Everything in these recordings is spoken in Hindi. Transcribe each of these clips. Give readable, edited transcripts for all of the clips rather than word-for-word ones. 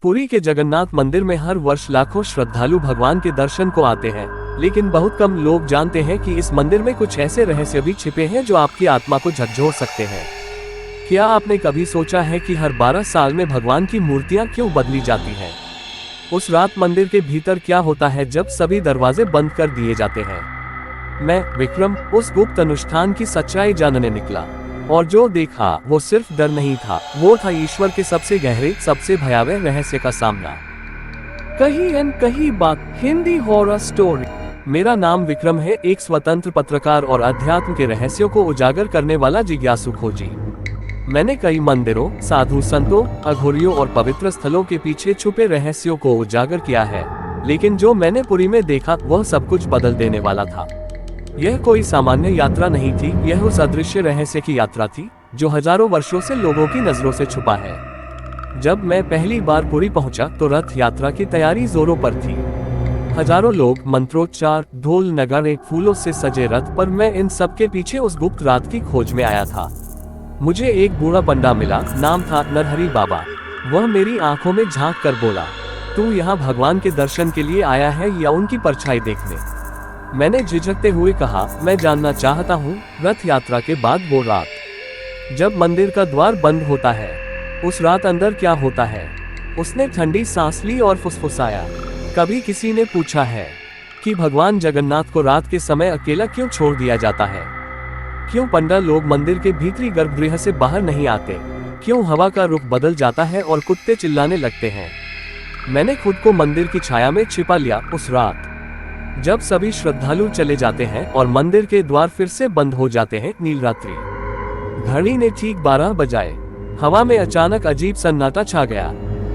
पुरी के जगन्नाथ मंदिर में हर वर्ष लाखों श्रद्धालु भगवान के दर्शन को आते हैं, लेकिन बहुत कम लोग जानते हैं कि इस मंदिर में कुछ ऐसे रहस्य भी छिपे हैं जो आपकी आत्मा को झकझोर सकते हैं। क्या आपने कभी सोचा है कि हर 12 साल में भगवान की मूर्तियां क्यों बदली जाती हैं? उस रात मंदिर के भीतर क्या होता है जब सभी दरवाजे बंद कर दिए जाते हैं? मैं विक्रम उस गुप्त अनुष्ठान की सच्चाई जानने निकला, और जो देखा वो सिर्फ डर नहीं था, वो था ईश्वर के सबसे गहरे, सबसे भयावह रहस्य का सामना। कहीं न कहीं बात हिंदी हॉरर स्टोरी। मेरा नाम विक्रम है, एक स्वतंत्र पत्रकार और अध्यात्म के रहस्यों को उजागर करने वाला जिज्ञासु खोजी। मैंने कई मंदिरों, साधु संतों, अघोरियों और पवित्र स्थलों के पीछे छुपे रहस्यों को उजागर किया है, लेकिन जो मैंने पुरी में देखा वह सब कुछ बदल देने वाला था। यह कोई सामान्य यात्रा नहीं थी, यह उस अदृश्य रहस्य की यात्रा थी जो हजारों वर्षों से लोगों की नजरों से छुपा है। जब मैं पहली बार पुरी पहुंचा तो रथ यात्रा की तैयारी जोरों पर थी। हजारों लोग, मंत्रोच्चार, ढोल नगाड़े, फूलों से सजे रथ पर। मैं इन सब के पीछे उस गुप्त रात की खोज में आया था। मुझे एक बूढ़ा पंडा मिला, नाम था नरहरि बाबा। वह मेरी आंखों में झांक कर बोला, तू यहाँ भगवान के दर्शन के लिए आया है या उनकी परछाई देखने? मैंने झिझकते हुए कहा, मैं जानना चाहता हूँ। रथ यात्रा के बाद वो रात जब मंदिर का द्वार बंद होता है, उस रात अंदर क्या होता है? उसने ठंडी सांस ली और फुसफुसाया, कभी किसी ने पूछा है कि भगवान जगन्नाथ को रात के समय अकेला क्यों छोड़ दिया जाता है? क्यों पंडा लोग मंदिर के भीतरी गर्भगृह से बाहर नहीं आते? क्यों हवा का रुख बदल जाता है और कुत्ते चिल्लाने लगते हैं? मैंने खुद को मंदिर की छाया में छिपा लिया। उस रात जब सभी श्रद्धालु चले जाते हैं और मंदिर के द्वार फिर से बंद हो जाते हैं, नील रात्रि। घड़ी ने ठीक 12 बजाए। हवा में अचानक अजीब सन्नाटा छा गया।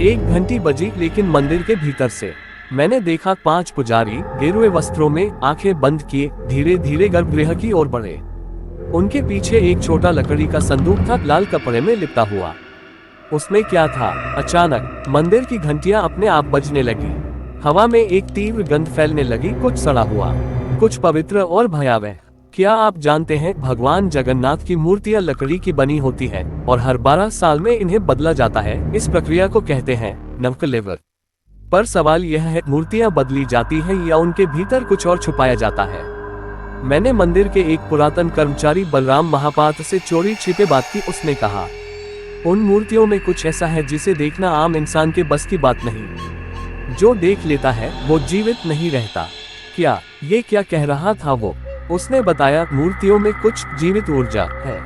1 घंटी बजी, लेकिन मंदिर के भीतर से मैंने देखा 5 पुजारी गेरुए वस्त्रों में, आंखें बंद किए, धीरे धीरे गर्भगृह की ओर बढ़े। उनके पीछे एक छोटा लकड़ी का संदूक था, लाल कपड़े में लिपटा हुआ। उसमें क्या था? अचानक मंदिर की घंटियां अपने आप बजने लगी। हवा में एक तीव्र गंध फैलने लगी, कुछ सड़ा हुआ, कुछ पवित्र और भयावह। क्या आप जानते हैं, भगवान जगन्नाथ की मूर्तियां लकड़ी की बनी होती है और हर 12 साल में इन्हें बदला जाता है। इस प्रक्रिया को कहते हैं नवकलेवर। पर सवाल यह है, मूर्तियां बदली जाती हैं या उनके भीतर कुछ और छुपाया जाता है? मैंने मंदिर के एक पुरातन कर्मचारी बलराम महापात्र से चोरी छिपे बात की। उसने कहा, उन मूर्तियों में कुछ ऐसा है जिसे देखना आम इंसान के बस की बात नहीं। जो देख लेता है वो जीवित नहीं रहता। क्या ये क्या कह रहा था वो? उसने बताया, मूर्तियों में कुछ जीवित ऊर्जा है,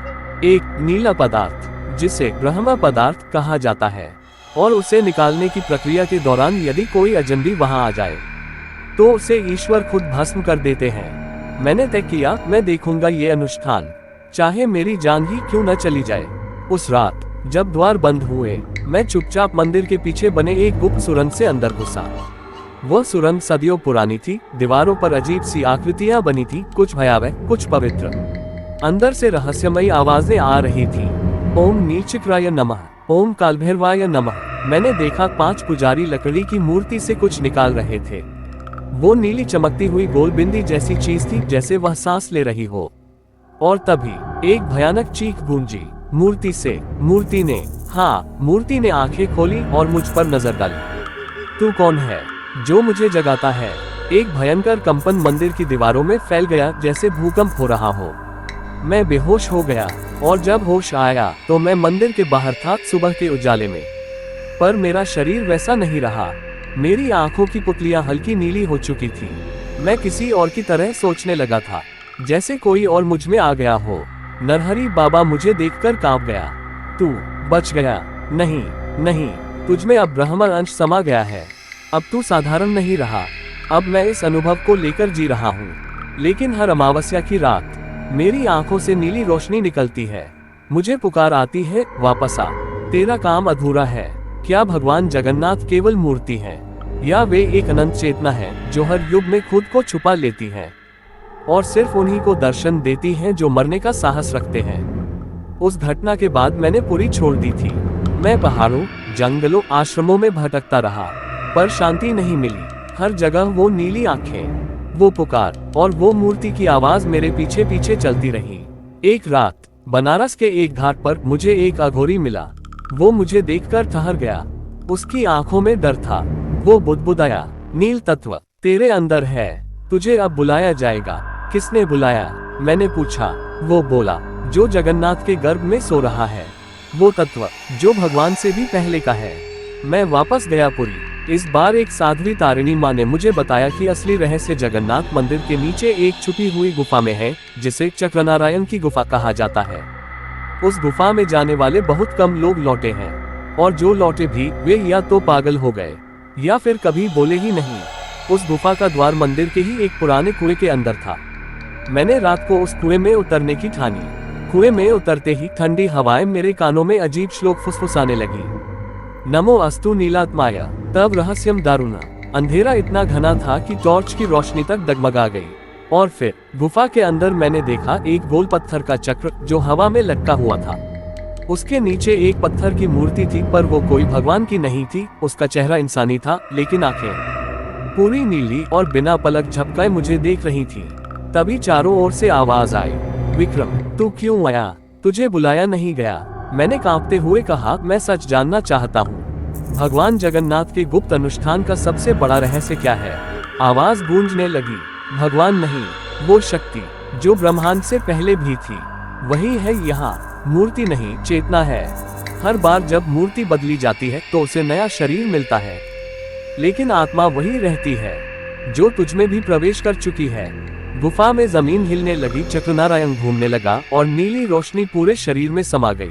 एक नीला पदार्थ जिसे ब्रह्म पदार्थ कहा जाता है, और उसे निकालने की प्रक्रिया के दौरान यदि कोई अजनबी वहां आ जाए तो उसे ईश्वर खुद भस्म कर देते हैं। मैंने तय किया, मैं देखूंगा ये अनुष्ठान, चाहे मेरी जान ही क्यों न चली जाए। उस रात जब द्वार बंद हुए, मैं चुपचाप मंदिर के पीछे बने एक गुप्त सुरंग से अंदर घुसा। वह सुरंग सदियों पुरानी थी, दीवारों पर अजीब सी आकृतियां बनी थी, कुछ भयावह, कुछ पवित्र। अंदर से रहस्यमयी आवाजें आ रही थी। ओम नीचक्राय नमः, ओम कालभैरवाय नमः। मैंने देखा 5 पुजारी लकड़ी की मूर्ति से कुछ निकाल रहे थे। वो नीली चमकती हुई गोल बिंदी जैसी चीज थी, जैसे वह सांस ले रही हो। और तभी एक भयानक चीख गूंजी मूर्ति से। मूर्ति ने आंखें खोली और मुझ पर नजर डाली। तू कौन है जो मुझे जगाता है? एक भयंकर कंपन मंदिर की दीवारों में फैल गया, जैसे भूकंप हो रहा हो। मैं बेहोश हो गया, और जब होश आया तो मैं मंदिर के बाहर था, सुबह के उजाले में। पर मेरा शरीर वैसा नहीं रहा। मेरी आंखों की पुतलियां हल्की नीली हो चुकी थी। मैं किसी और की तरह सोचने लगा था, जैसे कोई और मुझ में आ गया हो। नरहरि बाबा मुझे देखकर कांप गया। तू बच गया? नहीं, तुझ में अब ब्रह्म अंश समा गया है। अब तू साधारण नहीं रहा। अब मैं इस अनुभव को लेकर जी रहा हूँ। लेकिन हर अमावस्या की रात मेरी आंखों से नीली रोशनी निकलती है। मुझे पुकार आती है, वापस आ, तेरा काम अधूरा है। क्या भगवान जगन्नाथ केवल मूर्ति है, या वे एक अनंत चेतना है जो हर युग में खुद को छुपा लेती है और सिर्फ उन्हीं को दर्शन देती हैं जो मरने का साहस रखते हैं? उस घटना के बाद मैंने पुरी छोड़ दी थी। मैं पहाड़ों, जंगलों, आश्रमों में भटकता रहा, पर शांति नहीं मिली। हर जगह वो नीली आंखें, वो पुकार और वो मूर्ति की आवाज मेरे पीछे पीछे चलती रही। एक रात बनारस के एक घाट पर मुझे एक अघोरी मिला। वो मुझे देखकर ठहर गया। उसकी आंखों में डर था। वो बुदबुदाया, नील तत्व तेरे अंदर है, तुझे अब बुलाया जाएगा। किसने बुलाया? मैंने पूछा। वो बोला, जो जगन्नाथ के गर्भ में सो रहा है, वो तत्व जो भगवान से भी पहले का है। मैं वापस गया पुरी। इस बार एक साध्वी तारिणी माँ ने मुझे बताया कि असली रहस्य जगन्नाथ मंदिर के नीचे एक छुपी हुई गुफा में है, जिसे चक्रनारायण की गुफा कहा जाता है। उस गुफा में जाने वाले बहुत कम लोग लौटे हैं, और जो लौटे भी वे या तो पागल हो गए या फिर कभी बोले ही नहीं। उस गुफा का द्वार मंदिर के ही एक पुराने कुएं के अंदर था। मैंने रात को उस कुएं में उतरने की ठानी। कुएं में उतरते ही ठंडी हवाएं मेरे कानों में अजीब श्लोक फुसफुसाने लगी। नमो अस्तु नीलात्माय तब रहस्यम दारुणा। अंधेरा इतना घना था कि टॉर्च की रोशनी तक डगमगा गई। और फिर गुफा के अंदर मैंने देखा एक गोल पत्थर का चक्र जो हवा में लटका हुआ था। उसके नीचे एक पत्थर की मूर्ति थी, पर वो कोई भगवान की नहीं थी। उसका चेहरा इंसानी था, लेकिन आंखें पूरी नीली और बिना पलक झपकाए मुझे देख रही थी। तभी चारों ओर से आवाज आई, विक्रम तू क्यों आया? तुझे बुलाया नहीं गया। मैंने कांपते हुए कहा, मैं सच जानना चाहता हूँ। भगवान जगन्नाथ के गुप्त अनुष्ठान का सबसे बड़ा रहस्य क्या है? आवाज गूंजने लगी, भगवान नहीं, वो शक्ति जो ब्रह्मांड से पहले भी थी, वही है यहाँ। मूर्ति नहीं, चेतना है। हर बार जब मूर्ति बदली जाती है तो उसे नया शरीर मिलता है, लेकिन आत्मा वही रहती है जो तुझमें भी प्रवेश कर चुकी है। गुफा में जमीन हिलने लगी, चक्रनारायण घूमने लगा और नीली रोशनी पूरे शरीर में समा गई।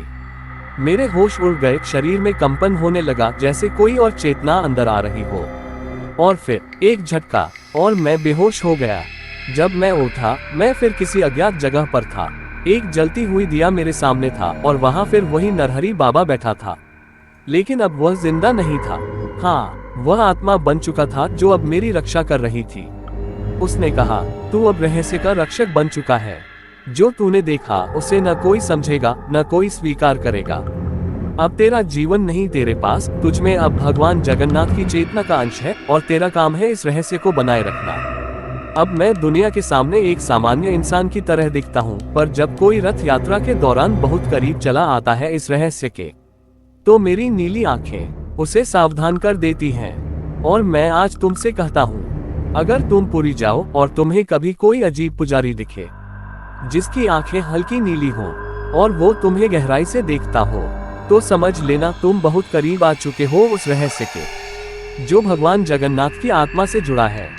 मेरे होश उड़ गए, शरीर में कंपन होने लगा जैसे कोई और चेतना अंदर आ रही हो। और फिर एक झटका और मैं बेहोश हो गया। जब मैं उठा, मैं फिर किसी अज्ञात जगह पर था। एक जलती हुई दिया मेरे सामने था और वहां फिर वही नरहरि बाबा बैठा था, लेकिन अब वह जिंदा नहीं था। हाँ, वह आत्मा बन चुका था जो अब मेरी रक्षा कर रही थी। उसने कहा, तू अब रहस्य का रक्षक बन चुका है। जो तूने देखा उसे न कोई समझेगा, न कोई स्वीकार करेगा। अब तेरा जीवन नहीं तेरे पास, तुझमें अब भगवान जगन्नाथ की चेतना का अंश है और तेरा काम है इस रहस्य को बनाए रखना। अब मैं दुनिया के सामने एक सामान्य इंसान की तरह दिखता हूँ, पर जब कोई रथ यात्रा के दौरान बहुत करीब चला आता है इस रहस्य के, तो मेरी नीली आंखें उसे सावधान कर देती हैं। और मैं आज तुमसे कहता हूँ, अगर तुम पुरी जाओ और तुम्हें कभी कोई अजीब पुजारी दिखे जिसकी आंखें हल्की नीली हों और वो तुम्हें गहराई से देखता हो, तो समझ लेना तुम बहुत करीब आ चुके हो उस रहस्य के जो भगवान जगन्नाथ की आत्मा से जुड़ा है।